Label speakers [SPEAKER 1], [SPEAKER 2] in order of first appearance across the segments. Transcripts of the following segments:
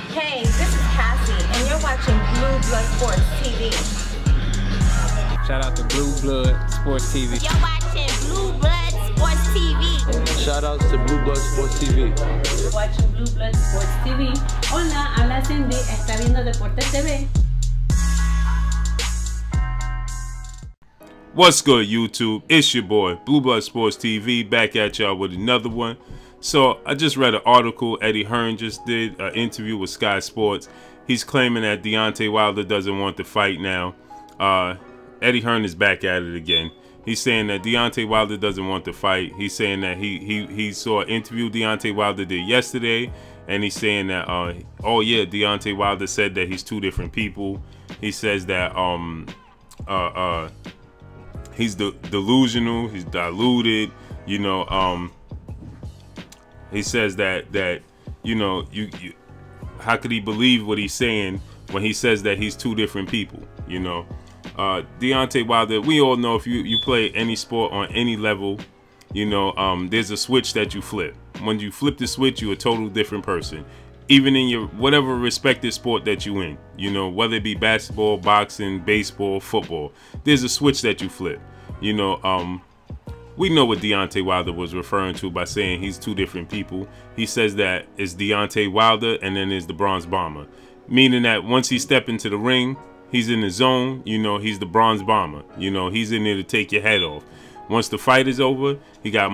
[SPEAKER 1] Hey, this is Cassie, and you're watching Blue Blood Sports TV.
[SPEAKER 2] Shout out to Blue Blood Sports TV.
[SPEAKER 3] You're watching Blue Blood Sports TV.
[SPEAKER 4] Shout outs to Blue Blood Sports TV.
[SPEAKER 5] You're watching Blue Blood Sports TV. Hola, habla Cindy, está viendo Deportes TV.
[SPEAKER 6] What's good, YouTube? It's your boy, Blue Blood Sports TV, back at y'all with another one. So, I just read an article Eddie Hearn just did, an interview with Sky Sports. He's claiming that Deontay Wilder doesn't want to fight now. Eddie Hearn is back at it again. He's saying that Deontay Wilder doesn't want to fight. He's saying that he saw an interview Deontay Wilder did yesterday, and he's saying that, oh yeah, Deontay Wilder said that he's two different people. He says that, he's delusional, he's diluted, you know. He says that you know, you how could he believe what he's saying when he says that he's two different people, you know. Deontay Wilder, we all know if you play any sport on any level, you know, there's a switch that you flip. When you flip the switch, you're a total different person. Even in your whatever respective sport that you in, you know, whether it be basketball, boxing, baseball, football, there's a switch that you flip. You know, we know what Deontay Wilder was referring to by saying he's two different people. He says that it's Deontay Wilder and then there's the Bronze Bomber, meaning that once he step into the ring, he's in the zone. You know, he's the Bronze Bomber. You know, he's in there to take your head off. Once the fight is over, he got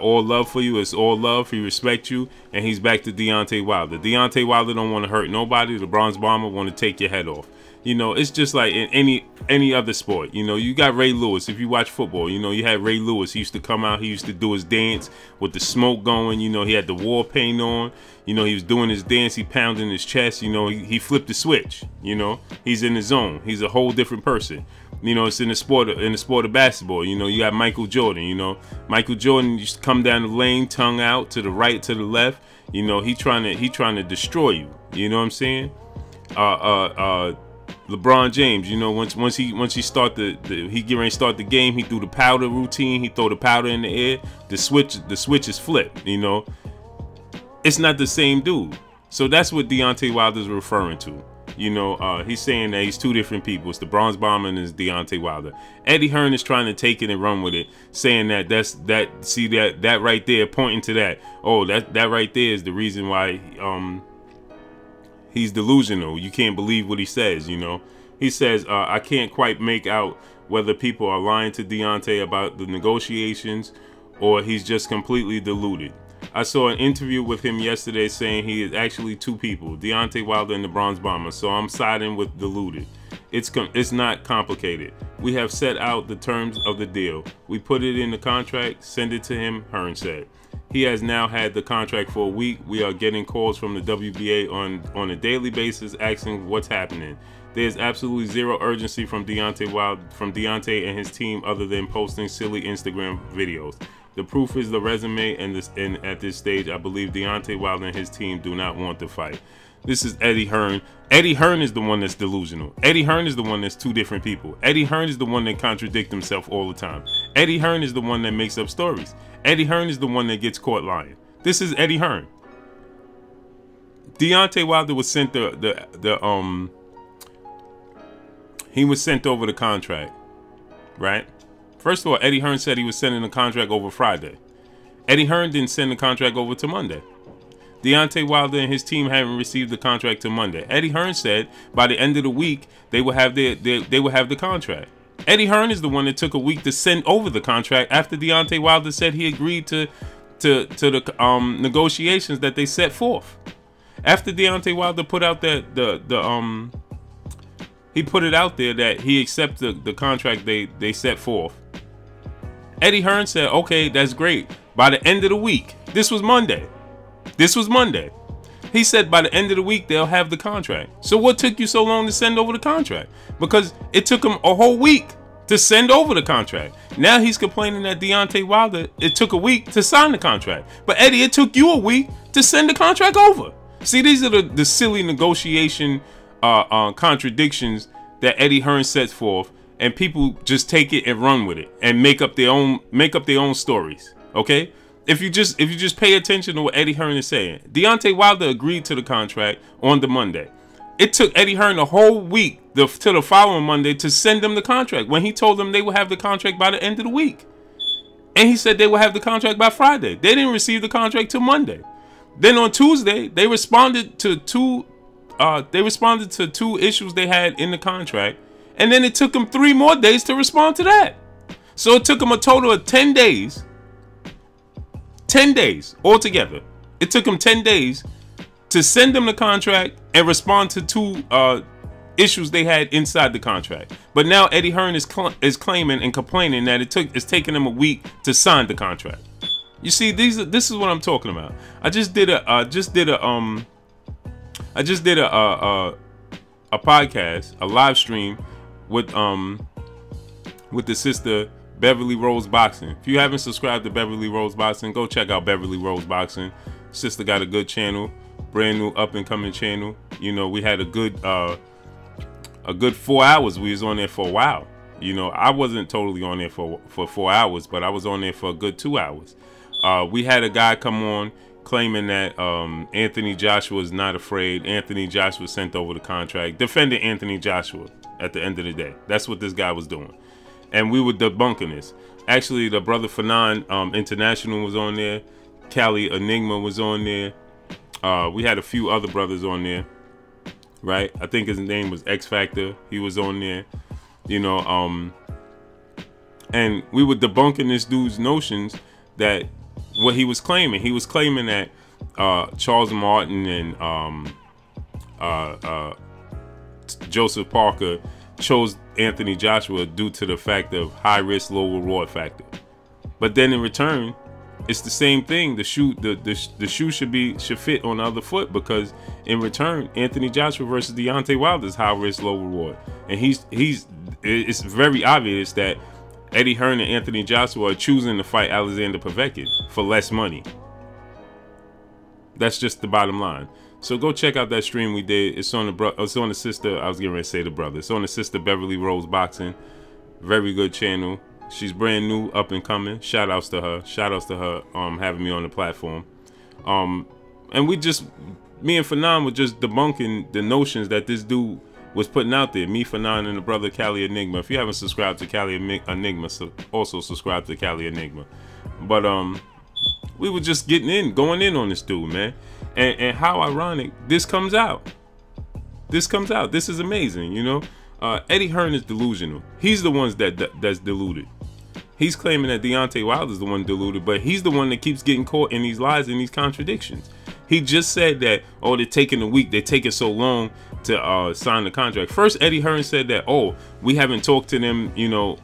[SPEAKER 6] all love for you. It's all love. He respects you, and he's back to Deontay Wilder. Deontay Wilder don't want to hurt nobody. The Bronze Bomber want to take your head off. You know, it's just like in any other sport. You know, you got Ray Lewis. If you watch football, you know, you had Ray Lewis. He used to come out. He used to do his dance with the smoke going. You know, he had the war paint on. You know, he was doing his dance. He pounding his chest. You know, he flipped the switch. You know, he's in the zone. He's a whole different person. You know, it's in the sport of basketball. You know, you got Michael Jordan. You know, Michael Jordan used to come down the lane, tongue out to the right, to the left. You know, he trying to destroy you. You know what I'm saying? LeBron James, you know, once he start he get ready to start the game, he do the powder routine, he throw the powder in the air, the switch is flipped, you know. It's not the same dude. So that's what Deontay Wilder's referring to. You know, he's saying that he's two different people. It's the Bronze Bomber and it's Deontay Wilder. Eddie Hearn is trying to take it and run with it, saying that that right there, pointing to that. Oh, that right there is the reason why he's delusional. You can't believe what he says, you know. He says, I can't quite make out whether people are lying to Deontay about the negotiations or he's just completely deluded. I saw an interview with him yesterday saying he is actually two people, Deontay Wilder and the Bronze Bomber, so I'm siding with deluded. It's not complicated. We have set out the terms of the deal. We put it in the contract, send it to him, Hearn said. He has now had the contract for a week. We are getting calls from the WBA on a daily basis asking what's happening. There's absolutely zero urgency from Deontay and his team other than posting silly Instagram videos. The proof is the resume, and at this stage, I believe Deontay Wilder and his team do not want to fight. This is Eddie Hearn. Eddie Hearn is the one that's delusional. Eddie Hearn is the one that's two different people. Eddie Hearn is the one that contradicts himself all the time. Eddie Hearn is the one that makes up stories. Eddie Hearn is the one that gets caught lying. This is Eddie Hearn. Deontay Wilder was sent he was sent over the contract, right? First of all, Eddie Hearn said he was sending the contract over Friday. Eddie Hearn didn't send the contract over to Monday. Deontay Wilder and his team haven't received the contract till Monday. Eddie Hearn said by the end of the week they will have the contract. Eddie Hearn is the one that took a week to send over the contract after Deontay Wilder said he agreed to the negotiations that they set forth. After Deontay Wilder put out he put it out there that he accepted the contract they set forth. Eddie Hearn said, okay, that's great. By the end of the week, this was Monday. He said by the end of the week, they'll have the contract. So what took you so long to send over the contract? Because it took him a whole week to send over the contract. Now he's complaining that Deontay Wilder, it took a week to sign the contract. But Eddie, it took you a week to send the contract over. See, these are the silly negotiation contradictions that Eddie Hearn sets forth, and people just take it and run with it and make up their own stories. Okay, If you just pay attention to what Eddie Hearn is saying, Deontay Wilder agreed to the contract on the Monday. It took Eddie Hearn a whole week to the following Monday to send them the contract when he told them they would have the contract by the end of the week. And he said they would have the contract by Friday. They didn't receive the contract till Monday. Then on Tuesday, they responded to two issues they had in the contract. And then it took them 3 more days to respond to that. So it took them a total of 10 days. 10 days altogether. It took them 10 days to send them the contract and respond to 2 issues they had inside the contract. But now Eddie Hearn is claiming and complaining that it's taking them a week to sign the contract. You see, this is what I'm talking about. I just did a podcast, a live stream with the sister Beverly Rose Boxing. If you haven't subscribed to Beverly Rose Boxing, go check out Beverly Rose Boxing. Sister got a good channel, brand new up and coming channel. You know, we had a good 4 hours. We was on there for a while. You know, I wasn't totally on there for 4 hours, but I was on there for a good 2 hours. We had a guy come on claiming that Anthony Joshua is not afraid. Anthony Joshua sent over the contract, defending Anthony Joshua at the end of the day. That's what this guy was doing. And we were debunking this. Actually, the brother Fanon International was on there. Cali Enigma was on there. We had a few other brothers on there, right? I think his name was X Factor. He was on there, you know. And we were debunking this dude's notions that what he was claiming. He was claiming that Charles Martin and Joseph Parker chose Anthony Joshua due to the fact of high risk, low reward factor. But then in return, it's the same thing. The shoe should fit on the other foot, because in return, Anthony Joshua versus Deontay Wilder is high risk, low reward, and it's very obvious that Eddie Hearn and Anthony Joshua are choosing to fight Alexander Povetkin for less money. That's just the bottom line. So go check out that stream we did. It's on the sister. I was getting ready to say the brother. It's on the sister Beverly Rose Boxing. Very good channel. She's brand new, up and coming. Shout outs to her. Shout outs to her having me on the platform. And me and Fanon were just debunking the notions that this dude was putting out there. Me, Fanon, and the brother Cali Enigma. If you haven't subscribed to Cali Enigma, also subscribe to Cali Enigma. But we were just going in on this dude, man. And how ironic this comes out. This is amazing, you know. Eddie Hearn is delusional. He's the one that's deluded. He's claiming that Deontay Wilder is the one deluded, but he's the one that keeps getting caught in these lies and these contradictions. He just said that, oh, they're taking a week. They're taking so long to sign the contract. First, Eddie Hearn said that, oh, we haven't talked to them, you know.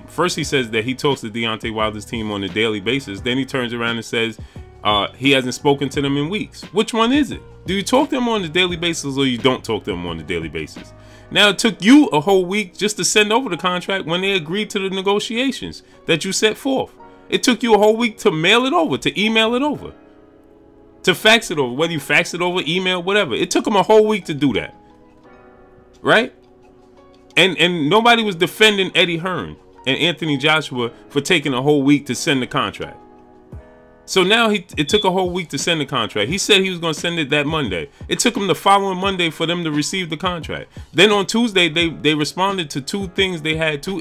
[SPEAKER 6] First, he says that he talks to Deontay Wilder's team on a daily basis. Then he turns around and says he hasn't spoken to them in weeks. Which one is it? Do you talk to them on a daily basis, or you don't talk to them on a daily basis? Now, it took you a whole week just to send over the contract when they agreed to the negotiations that you set forth. It took you a whole week to mail it over, to email it over, to fax it over, whether you fax it over, email, whatever. It took them a whole week to do that, right? And nobody was defending Eddie Hearn and Anthony Joshua for taking a whole week to send the contract. So now it took a whole week to send the contract. He said he was going to send it that Monday. It took him the following Monday for them to receive the contract. Then on Tuesday, they responded to 2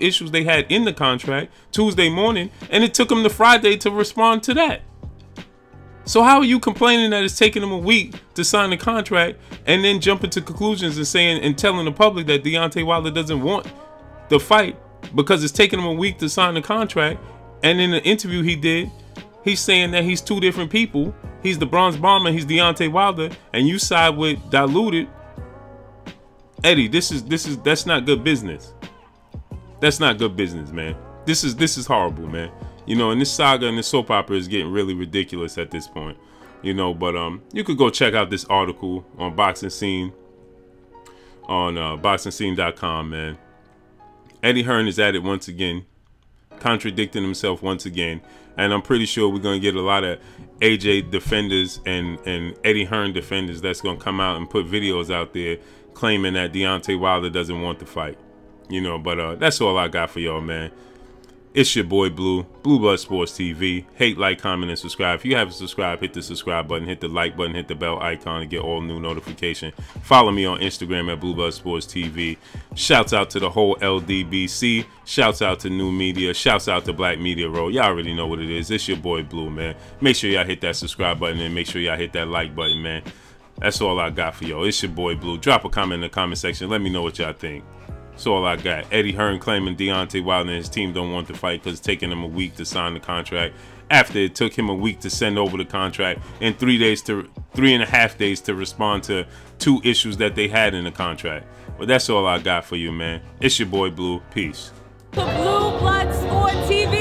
[SPEAKER 6] issues they had in the contract Tuesday morning, and it took them the Friday to respond to that. So how are you complaining that it's taking them a week to sign the contract, and then jumping to conclusions and saying and telling the public that Deontay Wilder doesn't want the fight because it's taking him a week to sign the contract? And in the interview he did, he's saying that he's 2 different people. He's the Bronze Bomber, he's Deontay Wilder, and you side with diluted. Eddie, that's not good business. That's not good business, man. This is horrible, man. You know, and this saga and this soap opera is getting really ridiculous at this point. You know, but you could go check out this article on Boxing Scene on boxingscene.com, man. Eddie Hearn is at it once again, contradicting himself once again. And I'm pretty sure we're going to get a lot of AJ defenders and Eddie Hearn defenders that's going to come out and put videos out there claiming that Deontay Wilder doesn't want the fight. You know, but that's all I got for y'all, man. It's your boy Blue, Blue Blood Sports TV. Hate, like, comment, and subscribe. If you haven't subscribed, hit the subscribe button, hit the like button, hit the bell icon to get all new notifications. Follow me on Instagram at Blue Blood Sports TV. Shouts out to the whole LDBC. Shouts out to New Media. Shouts out to Black Media Row. Y'all already know what it is. It's your boy Blue, man. Make sure y'all hit that subscribe button and make sure y'all hit that like button, man. That's all I got for y'all. It's your boy Blue. Drop a comment in the comment section. Let me know what y'all think. That's all I got. Eddie Hearn claiming Deontay Wilder and his team don't want to fight because it's taking him a week to sign the contract. After it took him a week to send over the contract and 3.5 days to respond to 2 issues that they had in the contract. But that's all I got for you, man. It's your boy Blue. Peace.
[SPEAKER 1] The Blue Blood Sport TV.